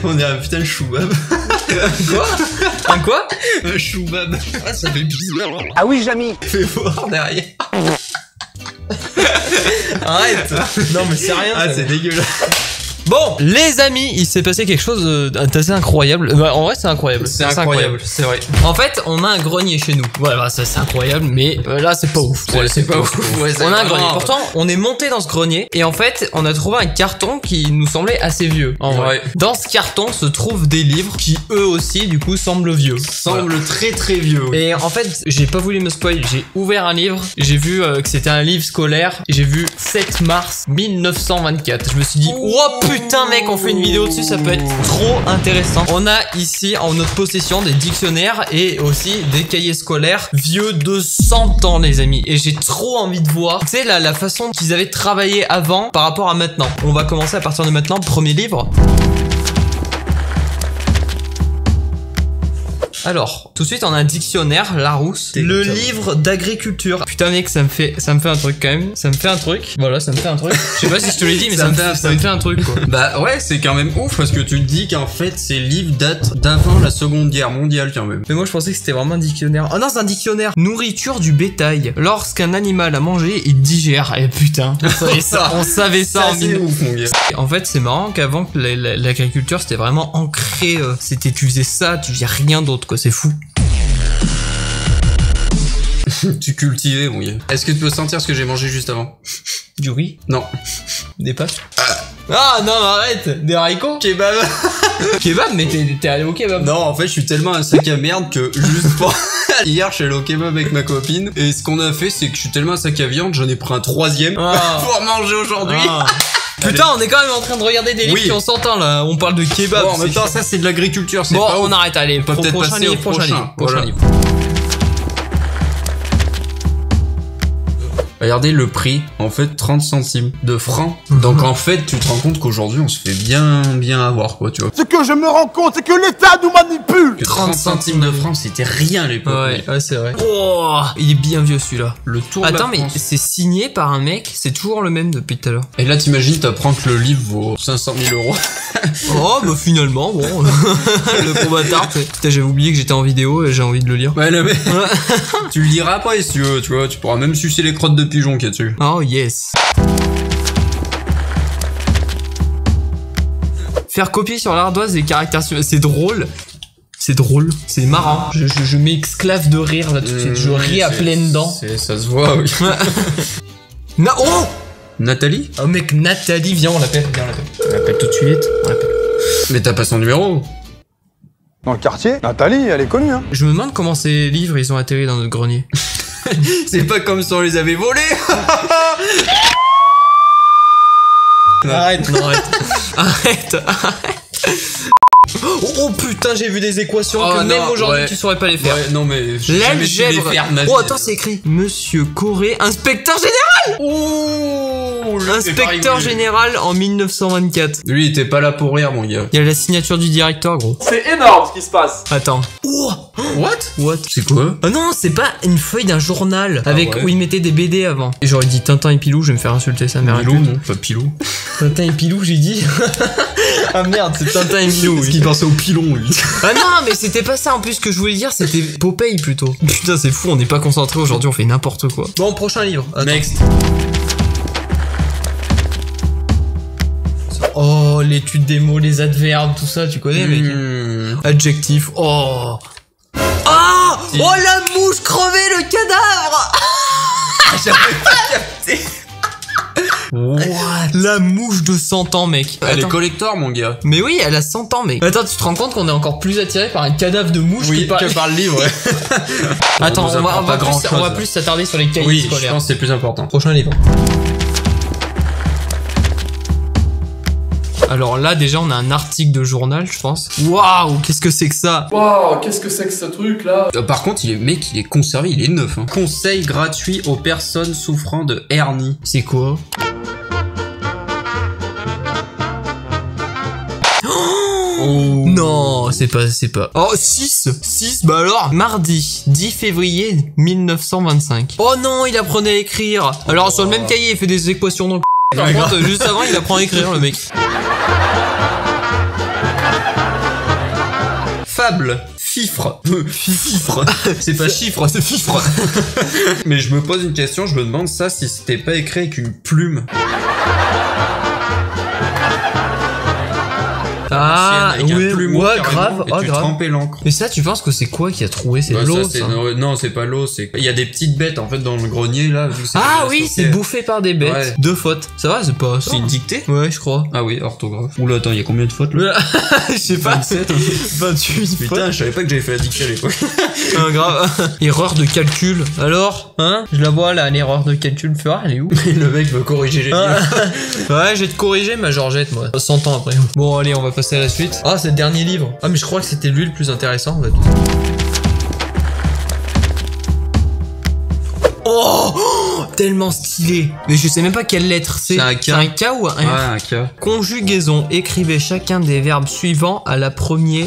On dirait un putain de choubab. Quoi? Un quoi? Un choubab. Ah, ça fait bizarre. Ah oui, Jamy. Fais voir derrière. Arrête. Non mais c'est rien. Ah, c'est dégueulasse. Bon, les amis, il s'est passé quelque chose d'assez incroyable. Bah, en vrai, c'est incroyable. C'est incroyable, c'est vrai. En fait, on a un grenier chez nous. Voilà, ça c'est incroyable, mais là, c'est pas ouf. Ouais, c'est pas ouf. Ouais, On a un grenier. Pourtant, on est monté dans ce grenier et en fait, on a trouvé un carton qui nous semblait assez vieux. En vrai. Ouais. Dans ce carton se trouvent des livres qui eux aussi, du coup, semblent vieux. Semble très très vieux. Et en fait, j'ai pas voulu me spoiler. J'ai ouvert un livre, j'ai vu que c'était un livre scolaire. J'ai vu 7 mars 1924. Je me suis dit, oh putain, mec, on fait une vidéo dessus, ça peut être trop intéressant. On a ici en notre possession des dictionnaires et aussi des cahiers scolaires vieux de 100 ans, les amis. Et j'ai trop envie de voir, tu sais, la façon qu'ils avaient travaillé avant par rapport à maintenant. On va commencer à partir de maintenant. Premier livre. Alors, tout de suite, on a un dictionnaire, Larousse. Le livre d'agriculture. Putain, mec, ça me fait un truc quand même. Ça me fait un truc. Voilà, ça me fait un truc. Je sais pas si je te l'ai dit, mais ça me fait un truc, quoi. Bah ouais, c'est quand même ouf parce que tu te dis qu'en fait, ces livres datent d'avant la Seconde Guerre mondiale quand même. Mais moi, je pensais que c'était vraiment un dictionnaire. Oh non, c'est un dictionnaire. Nourriture du bétail. Lorsqu'un animal a mangé, il digère. Et putain, on savait ça en c'est ouf, mon gars. En fait, c'est marrant qu'avant que l'agriculture, c'était vraiment ancré. C'était, tu faisais ça, tu faisais rien d'autre, quoi. C'est fou. Tu cultivais, mon gars. Est-ce que tu peux sentir ce que j'ai mangé juste avant? Du riz? Non. Des pâtes? Ah non, mais arrête! Des haricots? Kebab. Kebab? Mais t'es allé au kebab? Non, en fait, je suis tellement un sac à merde que juste pour... Hier, je suis allé au kebab avec ma copine. Et ce qu'on a fait, c'est que je suis tellement un sac à viande, j'en ai pris un troisième pour manger aujourd'hui. Putain, on est quand même en train de regarder des livres qui ont 100 ans là. On parle de kebab. Bon, en même temps, ça, c'est de l'agriculture. Bon, pas on ouf. arrête, allez. On peut peut-être passer au prochain. Prochain livre. Regardez le prix, en fait 30 centimes de francs. Donc en fait, tu te rends compte qu'aujourd'hui, on se fait bien avoir, quoi, tu vois. Ce que je me rends compte, c'est que l'État nous manipule. Que 30 centimes de francs, c'était rien à l'époque. Ouais, c'est vrai. Oh, il est bien vieux celui-là. Le tour Attends, de la mais France. c'est signé par un mec, c'est toujours le même depuis tout à l'heure. Et là, t'imagines, t'apprends que le livre vaut 500 000 euros. Oh, bah finalement, bon. Le gros bâtard. Putain, j'avais oublié que j'étais en vidéo et j'ai envie de le lire. Ouais, mais tu le liras après si tu veux, tu vois. Tu pourras même sucer les crottes de pigeon qu'il y a dessus. Oh yes. Faire copier sur l'ardoise des caractères, c'est drôle. C'est drôle, c'est marrant. Je m'exclave de rire là tout de suite. Je ris à pleines dents. Ça se voit, oui. Oh Nathalie? Oh mec, Nathalie, viens, on l'appelle. On l'appelle tout de suite. On l'appelle. Mais t'as pas son numéro? Dans le quartier, Nathalie, elle est connue, hein. Je me demande comment ces livres ils ont atterri dans notre grenier. C'est pas comme si on les avait volés. Arrête, non, arrête. Oh putain, j'ai vu des équations que même aujourd'hui tu saurais pas les faire. Ouais, non mais l'algèbre. Oh attends, c'est écrit Monsieur Corré, inspecteur général. Oh, l'inspecteur général en 1924. Lui, il était pas là pour rire, mon gars. Il y a la signature du directeur, gros. C'est énorme ce qui se passe. Attends. Oh, what? C'est quoi? Oh non, c'est pas une feuille d'un journal avec où il mettait des BD avant. Et j'aurais dit Tintin et Pilou, je vais me faire insulter sa mère. Pilou, non, pas Pilou. Tintin et Pilou, j'ai dit. Ah merde, c'est Tintin et Pilou. Parce qu'il pensait au pilon, lui. Ah non, mais c'était pas ça en plus que je voulais dire, c'était Popeye plutôt. Putain, c'est fou, on n'est pas concentré aujourd'hui, on fait n'importe quoi. Bon, prochain livre. Attends. Next. Oh, l'étude des mots, les adverbes, tout ça, tu connais, mec. Adjectif. Oh. Ah, oh, la mouche crevée, le cadavre. J'avais pas capté. What? La mouche de 100 ans, mec. Elle est collector, mon gars. Mais oui, elle a 100 ans, mec. Attends, tu te rends compte qu'on est encore plus attiré par un cadavre de mouche que par le livre, ouais. Attends, on va plus s'attarder sur les cahiers scolaires. Oui, je pense que c'est plus important. Prochain livre. Alors là, déjà, on a un article de journal, je pense. Waouh, qu'est-ce que c'est que ça? Waouh, qu'est-ce que c'est que ce truc là? Par contre, il est conservé, il est neuf. Hein. Conseil gratuit aux personnes souffrant de hernie. C'est quoi? Oh. Non, c'est pas. Oh, 6, bah alors, mardi, 10 février 1925. Oh non, il apprenait à écrire. Alors, sur le même cahier, il fait des équations dans le... Par contre, juste avant, il apprend à écrire, le mec. Fable. Fifre. Fifre. C'est pas chiffre, c'est fifre. Mais je me pose une question, je me demande ça si c'était pas écrit avec une plume. Ah, avec un plumeau, ouais, carrément, grave, et tu grave. trempais l'encre. Mais ça, tu penses que c'est quoi qui a trouvé? C'est Bah, de l'eau, ça, ça? non, c'est pas l'eau, c'est... Il y a des petites bêtes, en fait, dans le grenier, là. Vu que c'est Ah pas oui, associé. c'est bouffé par des bêtes. Ouais. Deux fautes. Ça va, c'est pas... C'est une dictée? Ouais, je crois. Ah oui, orthographe. Oula, attends, il y a combien de fautes, là? Je sais pas. 27. 28 fautes. Putain, je savais pas que j'avais fait la dictée à l'époque. Ah, grave. Erreur de calcul. Alors, hein? Je la vois là, l'erreur de calcul. Fera, elle est où? Le mec veut corriger les livres. Ouais, j'ai te corrigé ma Georgette, moi. 100 ans après. Bon, allez, on va passer à la suite. Ah, c'est le dernier livre. Ah, mais je crois que c'était lui le plus intéressant, en fait. Oh, tellement stylé. Mais je sais même pas quelle lettre c'est. C'est un K. C'est un K ou un F? Ouais, un cas. Conjugaison. Écrivez chacun des verbes suivants à la première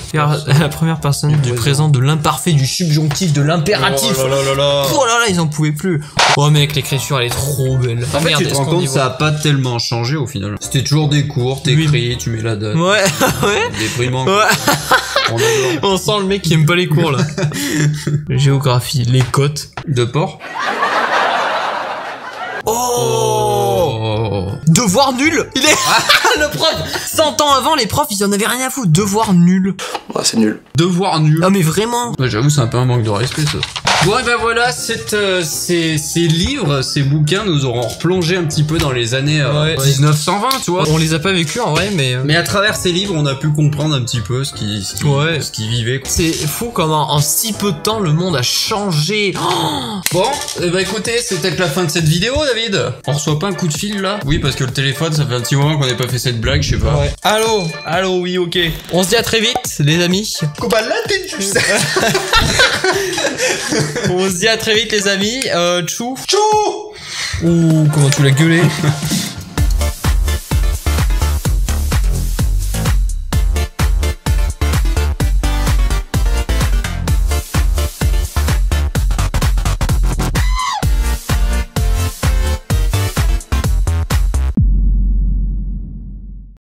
personne du présent, de l'imparfait, du subjonctif, de l'impératif. Oh là là là là. Oh là là, ils en pouvaient plus. Oh mec, l'écriture elle est trop belle. En fait, Merde, tu te est-ce rends qu'on compte, y ça a voit? pas tellement changé au final. C'était toujours des cours, t'écris, tu mets la date. Ouais, ouais. Déprimant. Ouais. On adore. On sent le mec qui aime pas les cours là. Géographie, les côtes. De porc. Oh, devoir nul. Il est le prof. 100 ans avant, les profs, ils en avaient rien à foutre. Devoir nul. Ouais, c'est nul. Devoir nul. Ah mais vraiment. Ouais, j'avoue, c'est un peu un manque de respect, ça. Bon, et ben voilà, ces livres, ces bouquins nous auront replongé un petit peu dans les années 1920, tu vois. On les a pas vécus en vrai, mais Mais à travers ces livres, on a pu comprendre un petit peu ce qui vivait. Quoi. c'est fou comment en si peu de temps le monde a changé. Oh, Bon, et bah écoutez, c'est peut-être la fin de cette vidéo, David. On reçoit pas un coup de fil là? Oui, parce que le téléphone, ça fait un petit moment qu'on n'a pas fait cette blague, je sais pas. ouais. Allô, allô, oui, ok. On se dit à très vite, les amis. On se dit à très vite, les amis. Tchou. Tchou. Ouh, comment tu l'as gueulé.